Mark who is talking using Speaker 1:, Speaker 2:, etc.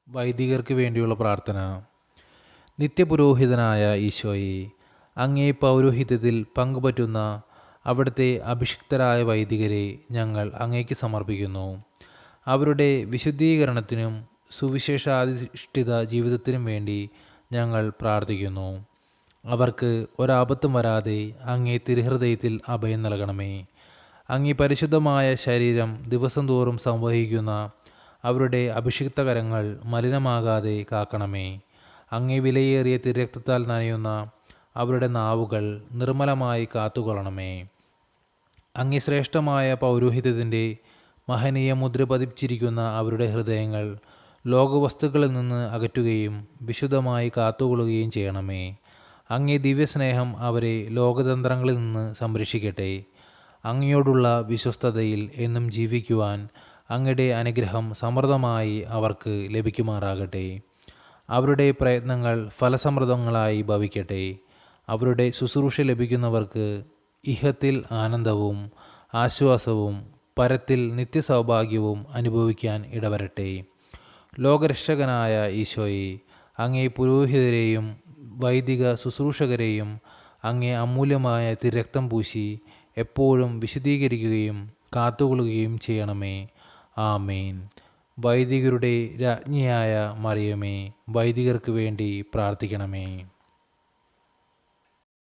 Speaker 1: വൈദികർക്ക് വേണ്ടിയുള്ള പ്രാർത്ഥന. നിത്യപുരോഹിതനായ ഈശോയെ, അങ്ങേ പൗരോഹിത്യത്തിൽ പങ്കുപറ്റുന്ന അവിടുത്തെ അഭിഷിക്തരായ വൈദികരെ ഞങ്ങൾ അങ്ങേക്ക് സമർപ്പിക്കുന്നു. അവരുടെ വിശുദ്ധീകരണത്തിനും സുവിശേഷാധിഷ്ഠിത ജീവിതത്തിനും വേണ്ടി ഞങ്ങൾ പ്രാർത്ഥിക്കുന്നു. അവർക്ക് ഒരാപത്തും വരാതെ അങ്ങേ തിരുഹൃദയത്തിൽ അഭയം നൽകണമേ. അങ്ങേ പരിശുദ്ധമായ ശരീരം ദിവസം തോറും സംവഹിക്കുന്ന അവരുടെ അഭിഷിക്ത കരങ്ങൾ മലിനമാകാതെ കാക്കണമേ. അങ്ങേ വിലയേറിയ തിരുരക്തത്താൽ നനയുന്ന അവരുടെ നാവുകൾ നിർമ്മലമായി കാത്തുകൊള്ളണമേ. അങ്ങേ ശ്രേഷ്ഠമായ പൗരോഹിത്യത്തിൻ്റെ മഹനീയ മുദ്ര പതിപ്പിച്ചിരിക്കുന്ന അവരുടെ ഹൃദയങ്ങൾ ലോകവസ്തുക്കളിൽ നിന്ന് അകറ്റുകയും വിശുദ്ധമായി കാത്തുകൊള്ളുകയും ചെയ്യണമേ. അങ്ങേ ദിവ്യസ്നേഹം അവരെ ലോകതന്ത്രങ്ങളിൽ നിന്ന് സംരക്ഷിക്കട്ടെ. അങ്ങയോടുള്ള വിശ്വസ്തതയിൽ എന്നും ജീവിക്കുവാൻ അങ്ങയുടെ അനുഗ്രഹം സമൃദ്ധമായി അവർക്ക് ലഭിക്കുമാറാകട്ടെ. അവരുടെ പ്രയത്നങ്ങൾ ഫലസമൃദ്ധങ്ങളായി ഭവിക്കട്ടെ. അവരുടെ ശുശ്രൂഷ ലഭിക്കുന്നവർക്ക് ഇഹത്തിൽ ആനന്ദവും ആശ്വാസവും പരത്തിൽ നിത്യസൗഭാഗ്യവും അനുഭവിക്കാൻ ഇടവരട്ടെ. ലോകരക്ഷകനായ ഈശോയെ, അങ്ങേ പുരോഹിതരെയും വൈദിക ശുശ്രൂഷകരെയും അങ്ങേ അമൂല്യമായ തിരുരക്തം പൂശി എപ്പോഴും വിശുദ്ധീകരിക്കുകയും കാത്തുകൊള്ളുകയും ചെയ്യണമേ. ആമേൻ. വൈദികരുടെ രാജ്ഞിയായ മറിയമേ, വൈദികർക്ക് വേണ്ടി പ്രാർത്ഥിക്കണമേ.